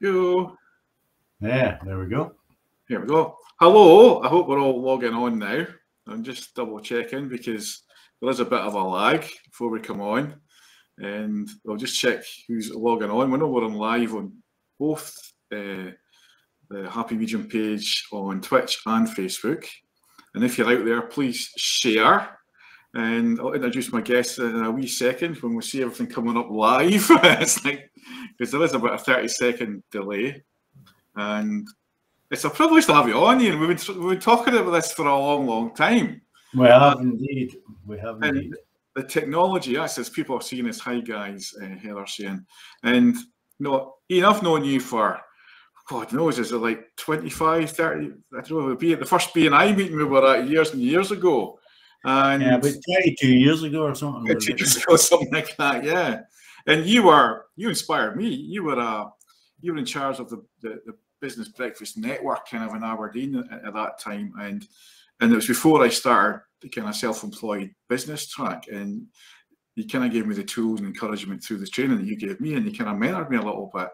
Yo. Yeah, there we go. Here we go. Hello. I hope we're all logging on now. I'm just double checking because there is a bit of a lag before we come on. And I'll just check who's logging on. We know we're on live on both the Happy Medium page on Twitch and Facebook. And if you're out there, please share. And I'll introduce my guests in a wee second when we see everything coming up live. It's like, because there is about a 30-second delay. And it's a privilege to have you on, Iain. We've been talking about this for a long, long time. We have indeed. We have indeed. The technology, as people are seeing as hi guys, Heather saying. And Iain, I've known you for, God knows, is it like 25, 30, I don't know, the first BNI meeting we were at years and years ago. And yeah, about 22 years ago or something. 22 years ago, something like that, yeah. And you inspired me. You were in charge of the Business Breakfast Network kind of in Aberdeen at that time. And it was before I started the kind of self-employed business track. And you kind of gave me the tools and encouragement through the training that you gave me, and you kind of mentored me a little bit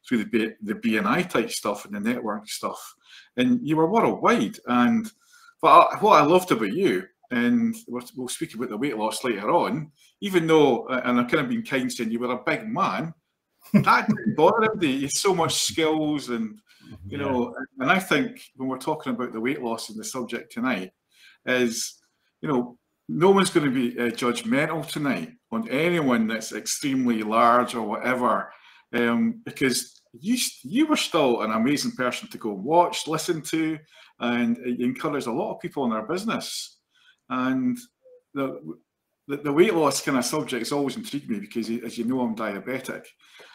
through the BNI type stuff and the network stuff. And you were worldwide. But what I loved about you, and we'll speak about the weight loss later on, even though, and I've kind of been kind saying you were a big man, that didn't bother him. He has so much skills, and you know, and I think when we're talking about the weight loss and the subject tonight is, no one's going to be judgmental tonight on anyone that's extremely large or whatever, because you were still an amazing person to go watch, listen to, and you encouraged a lot of people in their business. And the weight loss kind of subject has always intrigued me because, as you know, I'm diabetic,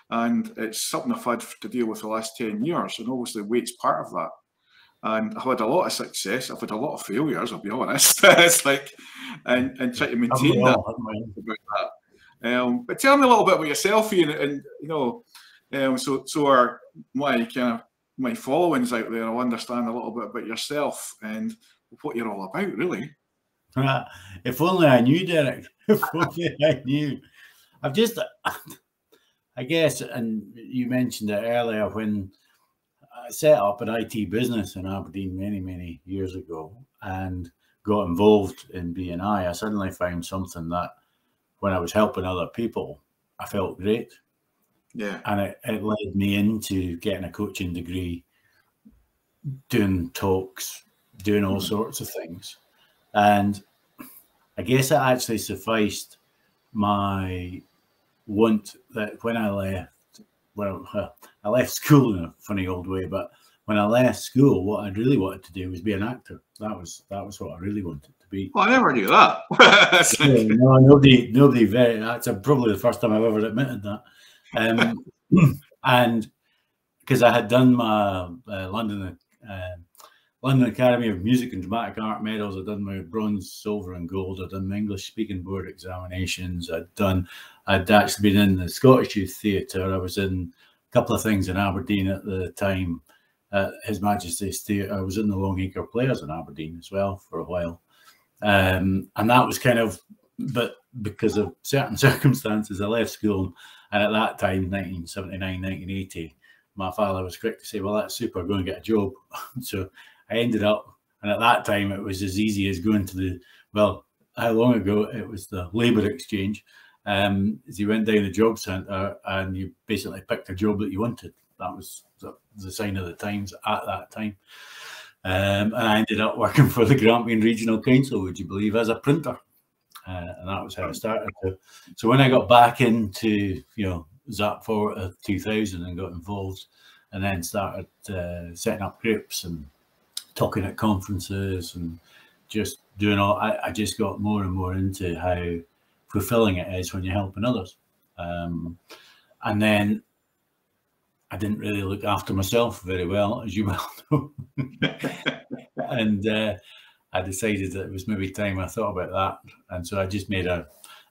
and it's something I've had to deal with the last 10 years, and obviously weight's part of that. And I've had a lot of success. I've had a lot of failures, I'll be honest. It's like, and try to maintain that. But tell me a little bit about yourself, Iain, and so my followings out there will understand a little bit about yourself and what you're all about, really. If only I knew, Derek. If only I knew. I guess, and you mentioned it earlier, when I set up an IT business in Aberdeen many, many years ago and got involved in BNI, I suddenly found something that when I was helping other people, I felt great. Yeah. And it led me into getting a coaching degree, doing talks, doing all sorts of things. And I guess it actually sufficed my want that when I left school in a funny old way, but when I left school, what I really wanted to do was be an actor. That was what I really wanted to be. Well, I never knew that. No, nobody. That's probably the first time I've ever admitted that. And because I had done my London Academy of Music and Dramatic Art medals, I'd done my bronze, silver, and gold. I'd done my English speaking board examinations. I'd actually been in the Scottish Youth Theatre. I was in a couple of things in Aberdeen at the time, His Majesty's Theatre. I was in the Long Acre Players in Aberdeen as well for a while, and that was kind of, but because of certain circumstances, I left school, and at that time, 1979, 1980, my father was quick to say, "Well, that's super, go and get a job." So I ended up, and at that time it was as easy as going to how long ago? It was the Labour Exchange. As you went down the job centre and you basically picked a job that you wanted. That was the sign of the times at that time. And I ended up working for the Grampian Regional Council, would you believe, as a printer. And that was how I started. So when I got back into, zap forward to 2000 and got involved, and then started setting up groups and talking at conferences and just doing all, I just got more and more into how fulfilling it is when you're helping others. And then I didn't really look after myself very well, as you well know. And I decided that it was maybe time I thought about that. And so I just made a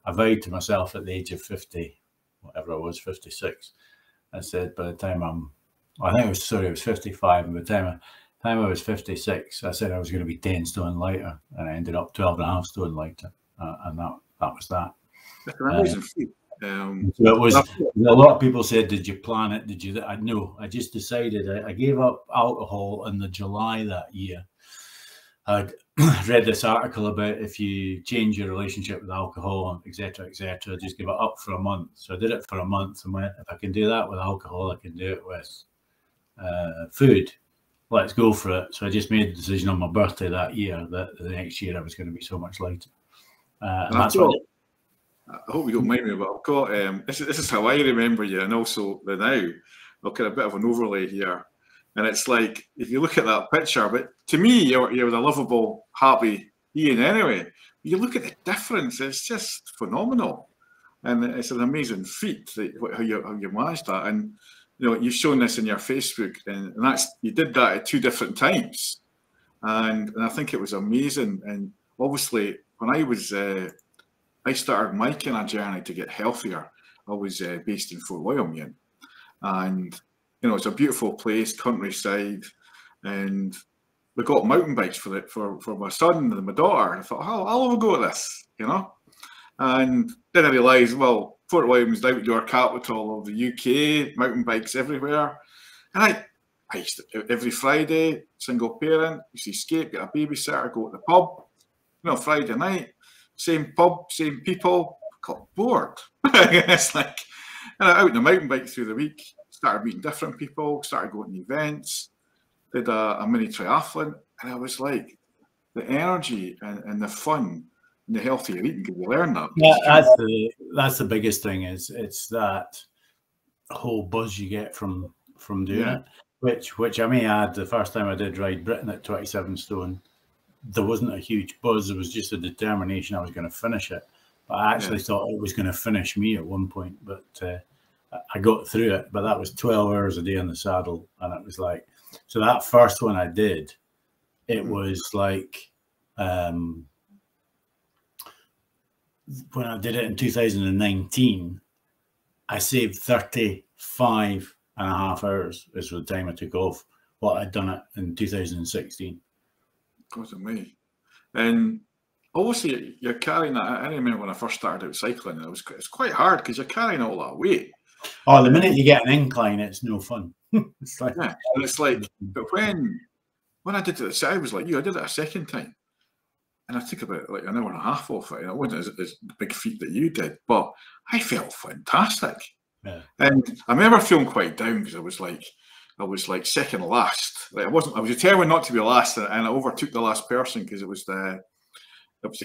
vow to myself at the age of 50, whatever I was, 56. I said, by the time it was 55, and by the time I was 56, I said I was going to be 10 stone lighter, and I ended up 12.5 stone lighter. And that was that. That's an amazing feat. So it was, a lot of people said, did you plan it? Did you? No, I just decided. I gave up alcohol in the July that year. I'd read this article about if you change your relationship with alcohol, etc., etc., just give it up for a month. So I did it for a month and went, if I can do that with alcohol, I can do it with food. Let's go for it. So I just made the decision on my birthday that year that the next year I was going to be so much lighter. And that's what I hope you don't mind me, but I've got this is how I remember you, and also the now. I'll get a bit of an overlay here, and it's like if you look at that picture. But to me, you're a lovable, happy Iain anyway. You look at the difference; it's just phenomenal, and it's an amazing feat how you managed that. And you know, you've shown this in your Facebook, and that's you did that at 2 different times, and I think it was amazing. And obviously, when I started my kind of journey to get healthier. I was based in Fort William, and you know it's a beautiful place, countryside, and we got mountain bikes for my son and my daughter. And I thought, oh, I'll have a go at this, you know. And then I realised, well, Fort William's the outdoor capital of the UK, mountain bikes everywhere, and I used to, every Friday, single parent, used to escape, get a babysitter, go to the pub, you know, Friday night. Same pub, same people, got bored. It's like, and out on the mountain bike through the week, started meeting different people, started going to events, did a mini triathlon, and I was like, the energy and the fun and the healthier eating, can you learn that? Yeah, that's the biggest thing, is it's that whole buzz you get from doing it, which I may add, the first time I did Ride Britain at 27 stone, there wasn't a huge buzz. There was just a determination I was going to finish it. But I actually thought it was going to finish me at one point. But I got through it. But that was 12 hours a day in the saddle. And it was like, so that first one I did, it was like, when I did it in 2019, I saved 35 and a half hours is the time I took off what I'd done it in 2016. Goes to me. And obviously you're carrying that. I remember when I first started out cycling, it's quite hard because you're carrying all that weight. Oh, the minute you get an incline, it's no fun. It's like, yeah, and it's like, but when I did it, I was like you, I did it a second time, and I took about like an hour and a half off it. And it wasn't as big feat that you did, but I felt fantastic. Yeah. And I remember feeling quite down because I was like second last. Like I was determined not to be last, and I overtook the last person because it was the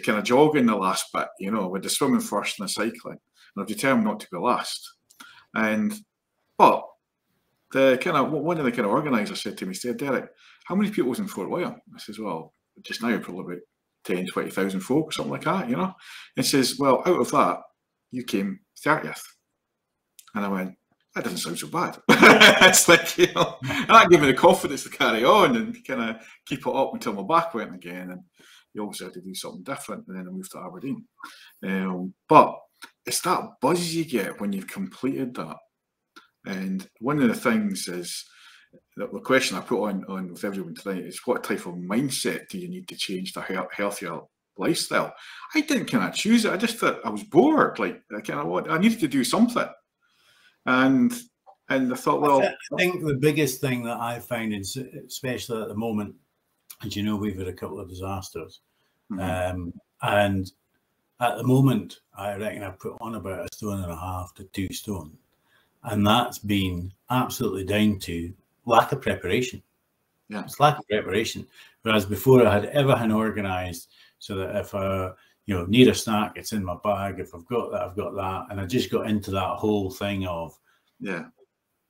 kind of jogging the last bit, you know, with the swimming first and the cycling. And I was determined not to be last. But the kind of one of the kind of organisers said to me, said, Derek, how many people was in Fort William? I says, well, just now probably about 10, 20,000 folk or something like that, you know. And says, well, out of that, you came 30th. And I went, that doesn't sound so bad. It's like, you know, and that gave me the confidence to carry on and kind of keep it up until my back went again. And you obviously had to do something different. And then I moved to Aberdeen. But it's that buzz you get when you've completed that. And one of the things is, the question I put on with everyone tonight is, what type of mindset do you need to change to a healthier lifestyle? I didn't kind of choose it. I just thought I was bored. Like, I needed to do something. And I thought, well, I think the biggest thing that I find, especially at the moment, as you know, we've had a couple of disasters, and at the moment, I reckon I've put on about 1.5 to 2 stone, and that's been absolutely down to lack of preparation. Yeah, it's lack of preparation. Whereas before, I had everything organised so that if I need a snack, it's in my bag. If I've got that, I've got that. And I just got into that whole thing of,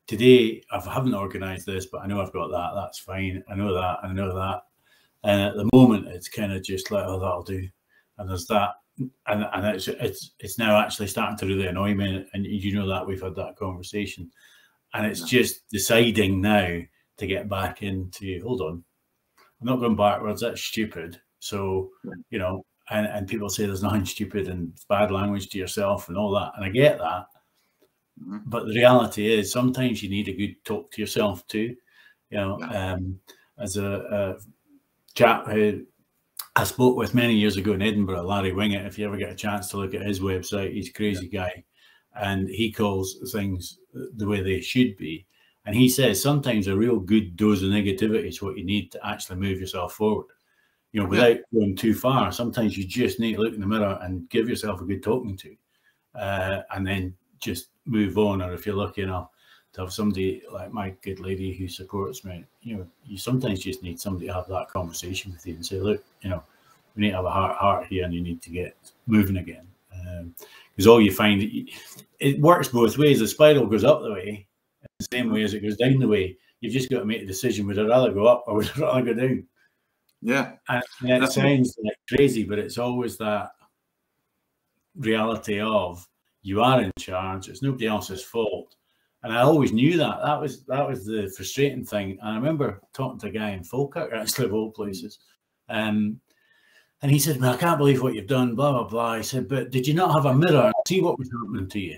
today I haven't organised this, but I know I've got that. That's fine. I know that. I know that. And at the moment, it's kind of just like, oh, that'll do. And there's that. And it's now actually starting to really annoy me. And you know that we've had that conversation. And it's just deciding now to get back into, hold on, I'm not going backwards. That's stupid. So, you know, and people say there's nothing stupid and bad language to yourself and all that. And I get that. But the reality is sometimes you need a good talk to yourself too. You know, as a chap who I spoke with many years ago in Edinburgh, Larry Wingett, if you ever get a chance to look at his website, he's a crazy guy. and he calls things the way they should be. And he says sometimes a real good dose of negativity is what you need to actually move yourself forward. You know, without going too far. Sometimes you just need to look in the mirror and give yourself a good talking to, and then just move on. Or if you're lucky enough to have somebody like my good lady who supports me, you know, you sometimes just need somebody to have that conversation with you and say, look, you know, we need to have a heart here, and you need to get moving again. Because all you find, it works both ways. The spiral goes up the way, the same way as it goes down the way. You've just got to make a decision: would I rather go up or would I rather go down? Yeah, and it sounds like crazy, but it's always that reality of you are in charge. It's nobody else's fault. And I always knew that. That was the frustrating thing. And I remember talking to a guy in Falkirk, actually, of all places, and he said, "Man, I can't believe what you've done." Blah blah blah. He said, "But did you not have a mirror and see what was happening to you?"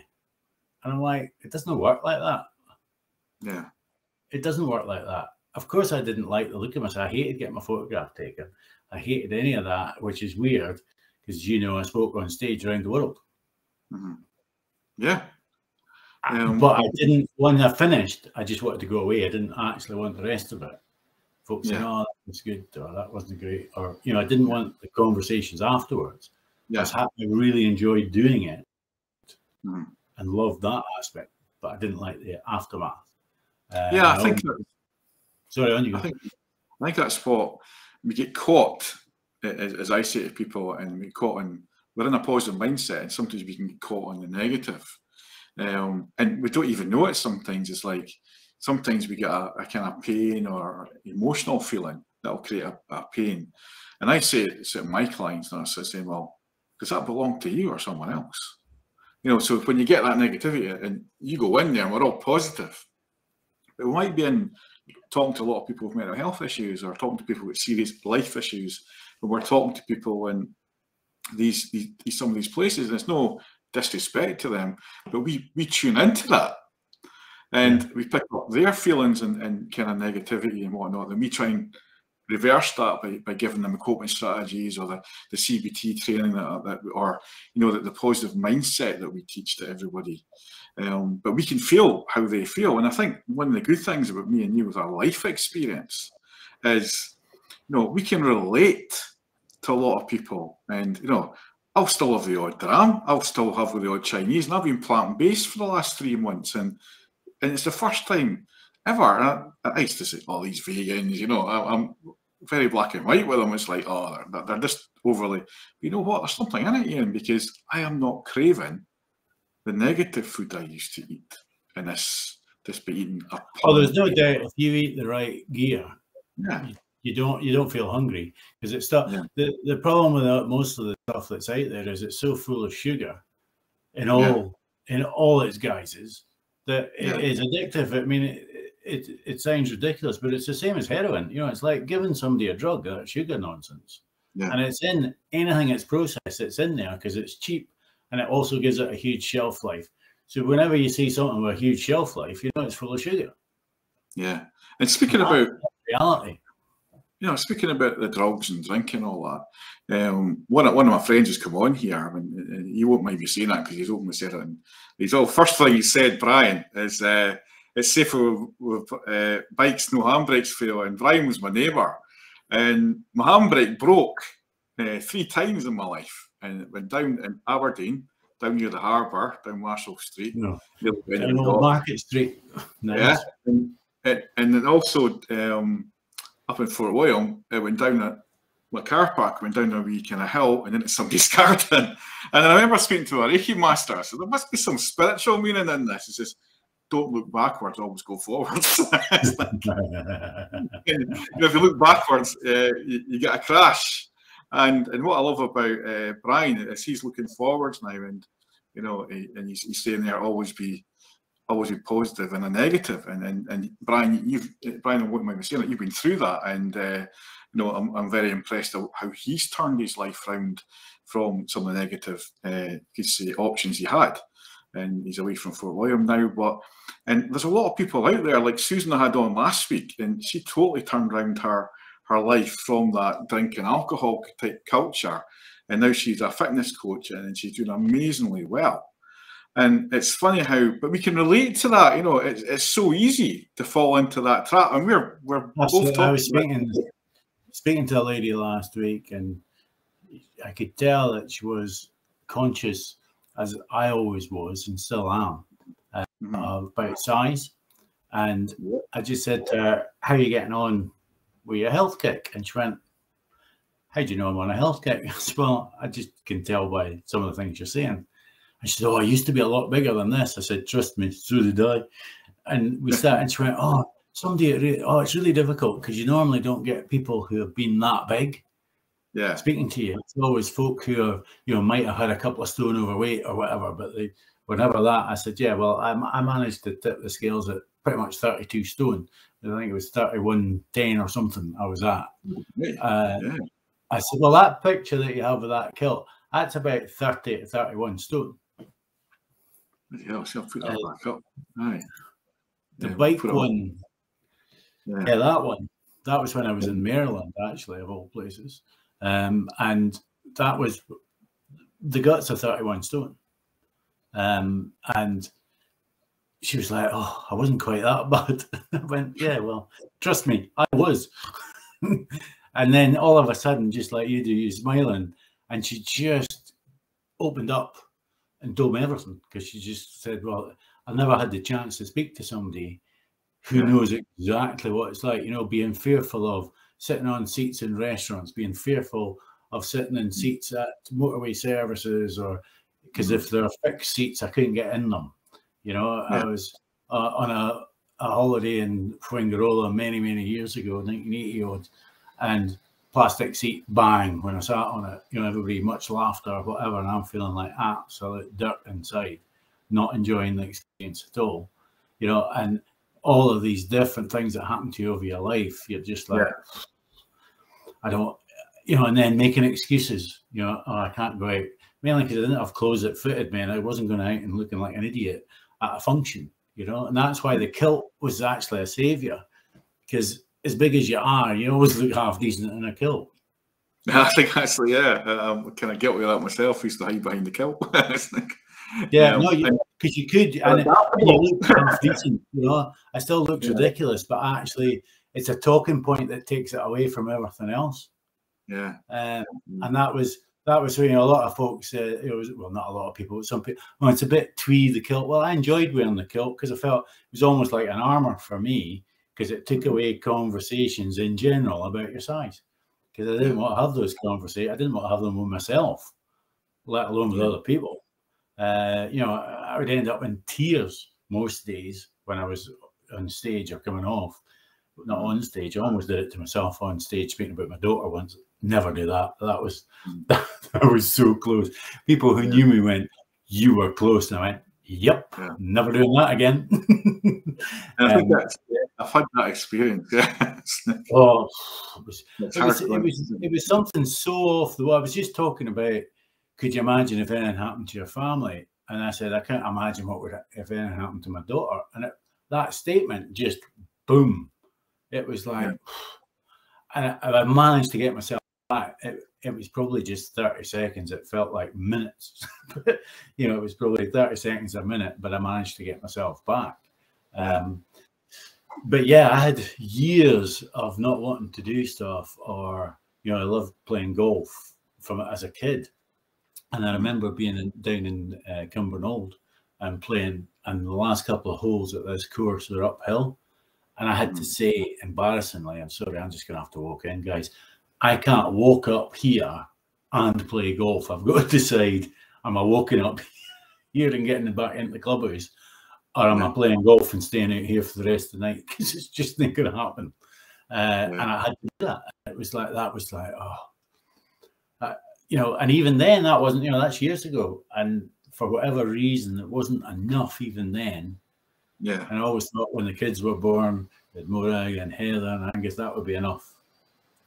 And I'm like, "It doesn't work like that." Yeah, it doesn't work like that. Of course, I didn't like the look of myself. I hated getting my photograph taken. I hated any of that, which is weird because, you know, I spoke on stage around the world. Mm-hmm. Yeah. But I didn't, when I finished, I just wanted to go away. I didn't actually want the rest of it. Folks saying, "Oh, that was good," or "That wasn't great," or, you know, I didn't want the conversations afterwards. Yeah. I really enjoyed doing it and loved that aspect, but I didn't like the aftermath. I think sorry, on you go. I think that's what we get caught, as I say to people, and we caught in, we're in a positive mindset, and sometimes we can get caught on the negative. And we don't even know it sometimes. It's like sometimes we get a kind of pain or emotional feeling that'll create a pain. And I say to my clients, and I say, "Well, does that belong to you or someone else?" You know, so when you get that negativity and you go in there and we're all positive, but we might be in talking to a lot of people with mental health issues or talking to people with serious life issues, when we're talking to people in some of these places, and it's no disrespect to them, but we tune into that and we pick up their feelings and kind of negativity and whatnot, and we try and reverse that by giving them coping strategies or the CBT training that or, you know, the positive mindset that we teach to everybody. But we can feel how they feel. And I think one of the good things about me and you with our life experience is, you know, we can relate to a lot of people. And, you know, I'll still have the odd dram, I'll still have the odd Chinese, and I've been plant-based for the last 3 months, and it's the first time ever. And I used to say, "Oh, these vegans," you know, I'm very black and white with them. It's like, "Oh, they're just overly," but you know what, there's something in it, Iain, because I am not craving the negative food I used to eat, and this be eating a there's no doubt if you eat the right gear, you don't feel hungry, because it's stuff. The problem with most of the stuff that's out there is it's so full of sugar in all its guises that it is addictive. I mean, it sounds ridiculous, but it's the same as heroin. You know, it's like giving somebody a drug, that sugar nonsense. And it's in anything that's processed, it's in there because it's cheap, and it also gives it a huge shelf life. So whenever you see something with a huge shelf life, you know it's full of sugar. Yeah. And speaking about reality, you know, speaking about the drugs and drinking, all that, one of my friends has come on here, and he won't mind me saying that because he's openly said it. And first thing he said, Brian, is it's safer with bikes, no handbrakes fail. And Brian was my neighbour, and my handbrake broke 3 times in my life, and it went down in Aberdeen, down near the harbour, down Marshall Street, down Old Market Street. Nice. Yeah, and then also up in Fort William, it went down at my car park, went down a wee kind of hill, and then it's somebody's garden. And I remember speaking to a Reiki master. So there must be some spiritual meaning in this. It's just, don't look backwards, always go forwards. Like, you know, if you look backwards, you get a crash. And what I love about Brian is he's looking forwards now, and you know, and he's saying there, always be positive and a negative. And Brian, Brian, what am I saying? You've been through that, and you know, I'm very impressed at how he's turned his life around from some of the negative options he had. And he's away from Fort William now. And there's a lot of people out there, like Susan I had on last week, and she totally turned around her life from that drinking alcohol type culture, and now she's a fitness coach and she's doing amazingly well. And it's funny how, but we can relate to that. You know, it's so easy to fall into that trap, and we're both Absolutely. I talking was speaking to a lady last week, and I could tell that she was conscious, as I always was and still am, about size. And I just said to her, "How are you getting on with your health kick?" And she went, "How do you know I'm on a health kick?" I said, "Well, I just can tell by some of the things you're saying." And she said, "Oh, I used to be a lot bigger than this." I said, "Trust me, so did I." And we started, and she went, "Oh, it's really difficult because you normally don't get people who have been that big speaking to you. It's always folk who are, you know, might have had a couple of stone overweight or whatever, but they were never that." I said, "Yeah, well, I managed to tip the scales at pretty much 32 stone. I think it was 31.10 or something I was at." I said, "Well, that picture that you have of that kilt, that's about 30 to 31 stone. Yeah, I'll put that back up. Aye. The bike one, that one, that was when I was in Maryland, actually, of all places. And that was, the guts are 31 stone. And she was like, "Oh, I wasn't quite that bad." I went, "Yeah, well, trust me, I was." And then all of a sudden, just like you do, you're smiling, and she just opened up and told me everything, because she just said, "Well, I've never had the chance to speak to somebody who knows exactly what it's like, you know, being fearful of sitting on seats in restaurants, being fearful of sitting in seats at motorway services, or because if they're fixed seats, I couldn't get in them. You know, I was on a holiday in Fuengirola many, many years ago, 1980 odd, and plastic seat, bang, when I sat on it, you know, everybody much laughter or whatever, and I'm feeling like absolute dirt inside, not enjoying the experience at all, you know, and all of these different things that happen to you over your life, you're just like, I don't, you know, and then making excuses, you know, "Oh, I can't go out," mainly because I didn't have clothes that fitted me, and I wasn't going out and looking like an idiot at a function, you know, and that's why the kilt was actually a savior, because as big as you are, you always look half decent in a kilt. I think actually, I'm kind of guilty of that myself. I used to hide behind the kilt. Because you could, and you look half decent, you know. I still looked ridiculous, but actually, it's a talking point that takes it away from everything else. And that was, you know, a lot of folks, it was, well, not a lot of people, but some people, "Well, it's a bit twee, the kilt." Well, I enjoyed wearing the kilt because I felt it was almost like an armor for me, because it took away conversations in general about your size, because I didn't want to have those conversations. I didn't want to have them with myself, let alone with other people. You know, I would end up in tears most days when I was on stage or coming off. Not on stage. I almost did it to myself on stage, speaking about my daughter once. Never do that. That was so close. People who knew me went, "You were close." And I went, "Yep, never doing that again." And I think I've had that experience. Oh, it was something so off the wall. I was just talking about, could you imagine if anything happened to your family? And I said, I can't imagine what would if anything happened to my daughter. And that statement just boom. It was like, and I managed to get myself back. It was probably just 30 seconds. It felt like minutes. You know, it was probably 30 seconds a minute, but I managed to get myself back. But yeah, I had years of not wanting to do stuff, or, you know, I loved playing golf as a kid. And I remember being down in Cumbernauld and playing, and the last couple of holes at this course were uphill. And I had to say, embarrassingly, I'm sorry, I'm just going to have to walk in, guys. I can't walk up here and play golf. I've got to decide, am I walking up here and getting back into the clubhouse, or am I playing golf and staying out here for the rest of the night? Because it's just not going to happen. And I had to do that. It was like, you know, and even then, that wasn't, you know, that's years ago. And for whatever reason, it wasn't enough even then. And I always thought when the kids were born, with Morag and Heather and Angus, that would be enough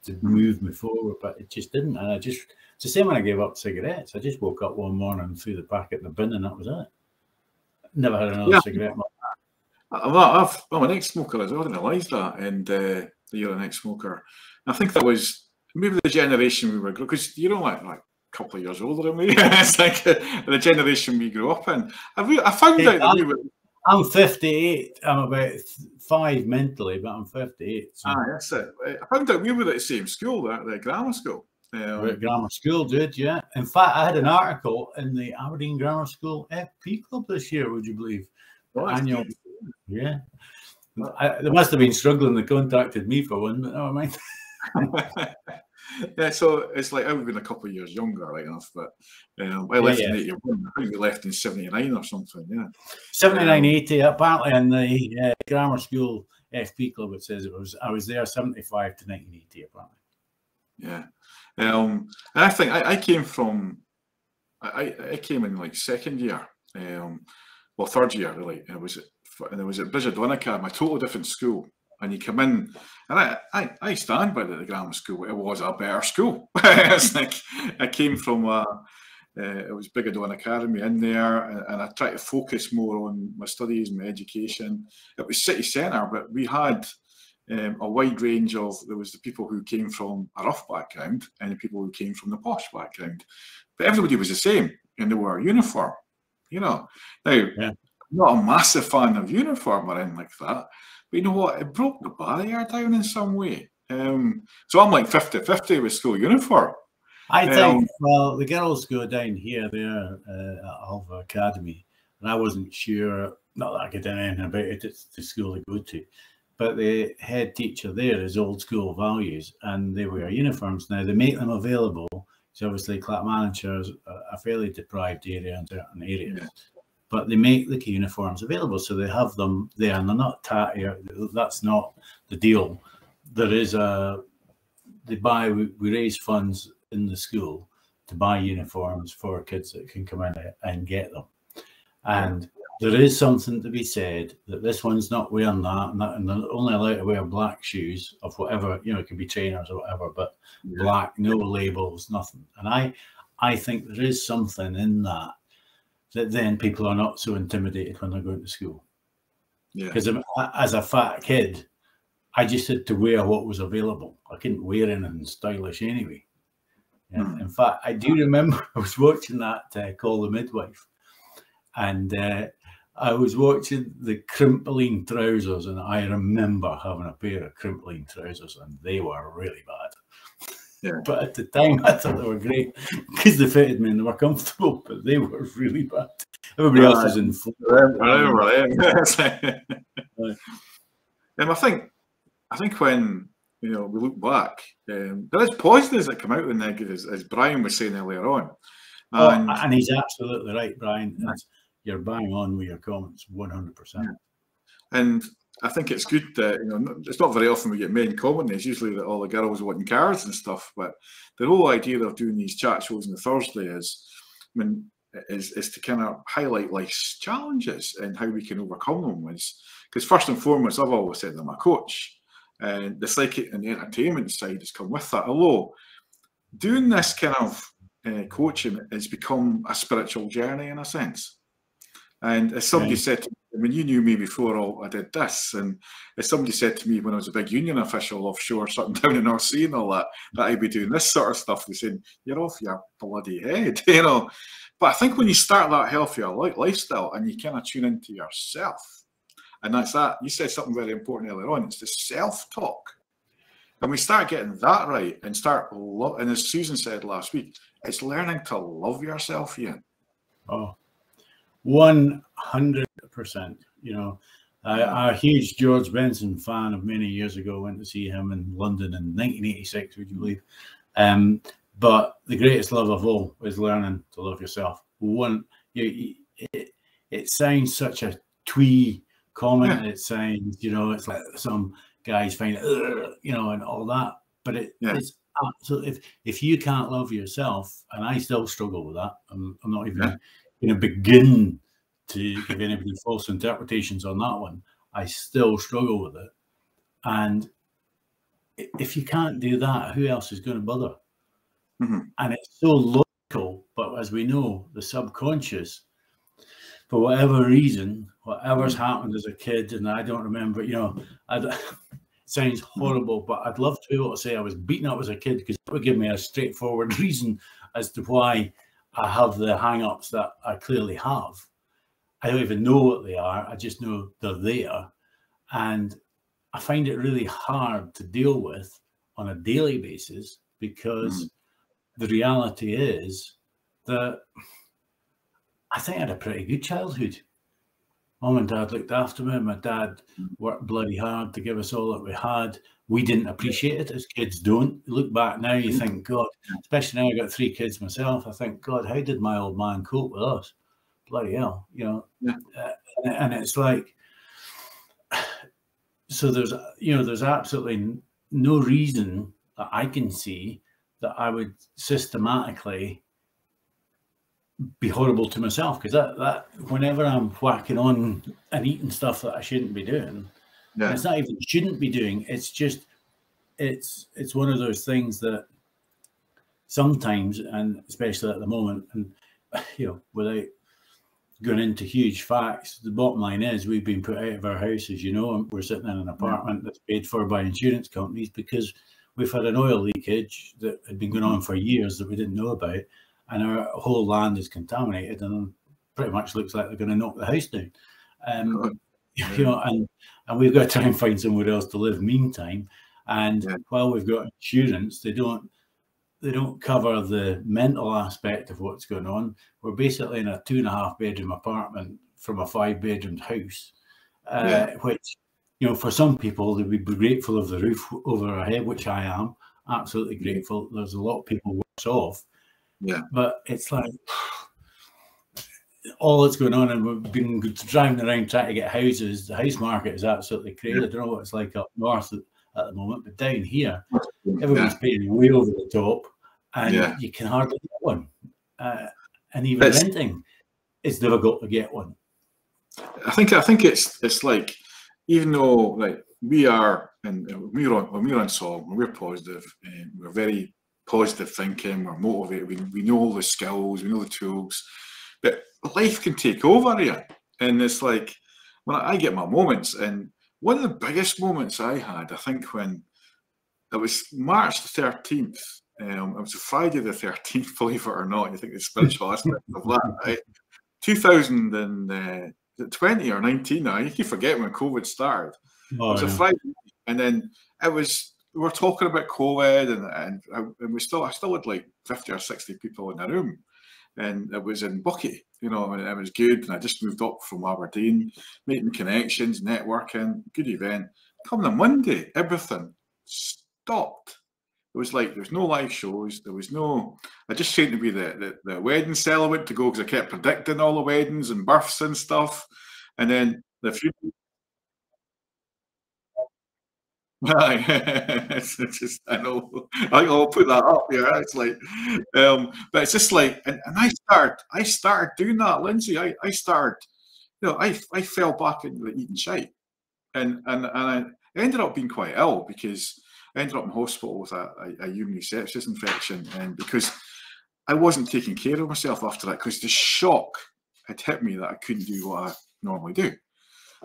to move me forward, but it just didn't. And it's the same when I gave up cigarettes. I just woke up one morning and threw the packet in the bin, and that was it. Never had another cigarette. I'm an ex-smoker as well. I didn't realise that, and you're an ex-smoker. I think that was maybe the generation we were, because you know, like couple of years older than me. It's like the generation we grew up in. I found out that we were. I'm 58. I'm about 5 mentally, but I'm 58. So. That's it. I found out we were at the same school, the grammar school. We're at grammar school, dude. Yeah. In fact, I had an article in the Aberdeen Grammar School FP Club this year. Would you believe? Annual. Yeah. They must have been struggling. They contacted me for one, but never mind. Yeah, so it's like I've been a couple of years younger, right enough, but I left in 81. I think we left in 79 or something. Yeah, 79, 80. Apparently, in the grammar school FP club, it says I was there 75 to 1980. Apparently. Yeah, and I think I came from. I came in like second year, well third year really. And it was at Bridget-on-Academy, a totally different school. And you come in, and I stand by the grammar school. It was a better school. It's like I came from it was Bridget-on-Academy in there, and I tried to focus more on my studies, my education. It was city centre, but we had a wide range of. There was the people who came from a rough background and the people who came from the posh background, but everybody was the same, and they were uniform. You know, now I'm not a massive fan of uniform or anything like that. But you know what? It broke the barrier down in some way. So I'm like 50-50 with school uniform. I think, well, the girls go down here there at Alva Academy, and I wasn't sure, not that I could know anything about it, it's the school they go to, but the head teacher there is old school values, and they wear uniforms. Now, they make them available. So obviously, Clackmannanshire is a fairly deprived area in certain areas. Yeah. But they make the uniforms available, so they have them there, and they're not tatty. That's not the deal. There is we raise funds in the school to buy uniforms for kids that can come in and get them. And there is something to be said that this one's not wearing that, and they're only allowed to wear black shoes of whatever, you know, it can be trainers or whatever, but black, no labels, nothing. And I think there is something in that then people are not so intimidated when they're going to school. Yeah. Because as a fat kid, I just had to wear what was available. I couldn't wear anything stylish anyway. Yeah. In fact, I do remember I was watching that Call the Midwife, and I was watching the crimpling trousers, and I remember having a pair of crimpling trousers, and they were really bad. Yeah. But at the time, I thought they were great because they fitted me and they were comfortable, but they were really bad. Everybody else was in full. I think when we look back, there is positives that come out of the negatives, as Brian was saying earlier on. And he's absolutely right, Brian. You're bang on with your comments, 100%. And I think it's good that, it's not very often we get men commenting. It's usually that all the girls wanting cards and stuff. But the whole idea of doing these chat shows on the Thursday is to kind of highlight life's challenges and how we can overcome them. Because first and foremost, I've always said I'm a coach, and the psychic and the entertainment side has come with that. Although doing this kind of coaching has become a spiritual journey in a sense. And as somebody said to me, I mean, you knew me before I did this, and as somebody said to me when I was a big union official offshore, something down in North Sea and all that I'd be doing this sort of stuff. They said, "You're off your bloody head," But I think when you start that healthier lifestyle and you kind of tune into yourself, and that's that. You said something very important earlier on. It's the self-talk, and we start getting that right, and and as Susan said last week, it's learning to love yourself, Iain. Oh. 100%. I'm a huge George Benson fan of many years ago. Went to see him in London in 1986, would you believe? But the greatest love of all is learning to love yourself. It sounds such a twee comment. It sounds, it's like some guys find it, and all that. But it's absolutely, if you can't love yourself, and I still struggle with that. I'm not even begin to give anybody false interpretations on that one. I still struggle with it. And if you can't do that, who else is going to bother? And it's so logical, but as we know, the subconscious, for whatever reason, whatever's happened as a kid, and I don't remember, it sounds horrible, but I'd love to be able to say I was beaten up as a kid, because that would give me a straightforward reason as to why I have the hang-ups that I clearly have. I don't even know what they are. I just know they're there. And I find it really hard to deal with on a daily basis, because the reality is that I think I had a pretty good childhood. Mom and Dad looked after me. My dad worked bloody hard to give us all that we had. We didn't appreciate it, as kids don't. You look back now, you think, God, especially now I've got 3 kids myself, I think, God, how did my old man cope with us? Bloody hell, you know. And it's like, so there's absolutely no reason that I can see that I would systematically be horrible to myself, because that whenever I'm whacking on and eating stuff that I shouldn't be doing, it's not even shouldn't be doing, it's just it's one of those things that sometimes, and especially at the moment, and without going into huge facts, the bottom line is we've been put out of our house, as you know, and we're sitting in an apartment that's paid for by insurance companies because we've had an oil leakage that had been going on for years that we didn't know about, and our whole land is contaminated, and pretty much looks like they're going to knock the house down. And we've got to try and find somewhere else to live meantime. And while we've got insurance, they don't cover the mental aspect of what's going on. We're basically in a 2.5 bedroom apartment from a 5-bedroom house, which, for some people, they'd be grateful of the roof over our head, which I am absolutely grateful. There's a lot of people worse off. But it's like all that's going on, and we've been driving around trying to get houses. The house market is absolutely crazy. I don't know what it's like up north at the moment, but down here, everybody's paying way over the top, and you can hardly get one. And even renting, it's difficult to get one. I think it's like, even though like we are, and when we're on song, we're positive, and we're very positive thinking, we're motivated, we know all the skills, we know the tools, but life can take over here. And it's like, when I get my moments, and one of the biggest moments I had, I think, when it was March the 13th, it was a Friday the 13th, believe it or not. You think the spiritual aspect of that, right? 2020 or 19 now, you keep forgetting when COVID started. It was a Friday, and then we were talking about COVID, and I still had like 50 or 60 people in the room, and it was in Bucky, and it was good. And I just moved up from Aberdeen, making connections, networking, good event. Coming on Monday, everything stopped. It was like there's no live shows. There was no. I just seemed to be the wedding celebrant to go, because I kept predicting all the weddings and births and stuff, and then the funeral. It's just, I know, I'll put that up here. It's like, but it's just like, and I started doing that, Lindsay. I started, I fell back into eating shite, and I ended up being quite ill, because I ended up in hospital with a urinary sepsis infection, and because I wasn't taking care of myself after that, because the shock had hit me that I couldn't do what I normally do,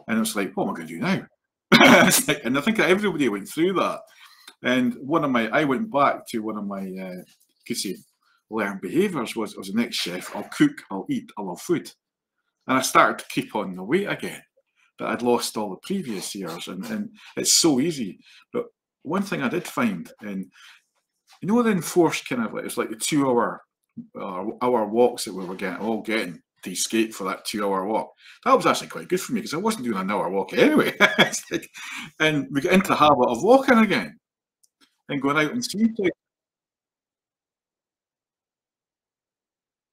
and I was like, what am I going to do now? And I think that everybody went through that. And I went back to one of my, you could say, learned behaviours was, I was an ex-chef. I'll cook, I'll eat, I love food. And I started to keep on the weight again that I'd lost all the previous years. And it's so easy. But one thing I did find, and the enforced kind of, it's like the 2-hour walks that we were all getting to escape for that 2-hour walk. That was actually quite good for me, because I wasn't doing an hour walk anyway. And we got into the habit of walking again and going out and seeing things.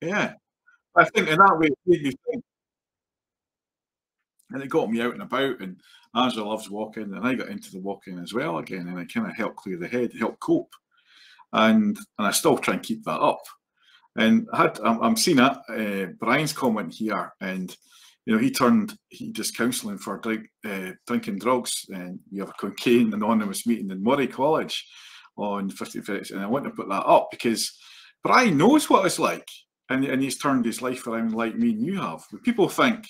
Yeah, I think in that way it made me think, and it got me out and about. And Angela loves walking, and I got into the walking as well again, and it kind of helped clear the head, helped cope, and I still try and keep that up. And I'm seeing that Brian's comment here, and he just counselling for drinking drugs, and we have a cocaine anonymous meeting in Murray College on 50th, and I want to put that up because Brian knows what it's like, and he's turned his life around like me and you have. But people think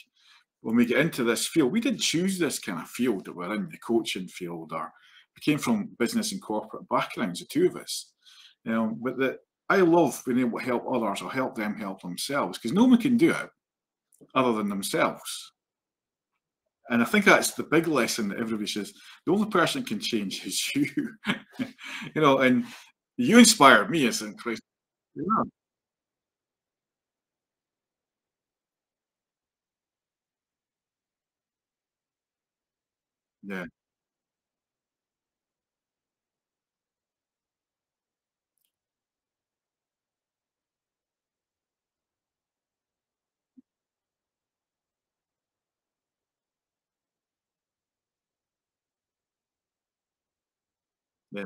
when we get into this field, we didn't choose this kind of field that we're in, the coaching field, or we came from business and corporate backgrounds, the two of us, but I love being able to help others or help them help themselves because no one can do it other than themselves. And I think that's the big lesson that everybody says. The only person can change is you. And you inspired me as incredible. Yeah, yeah, yeah.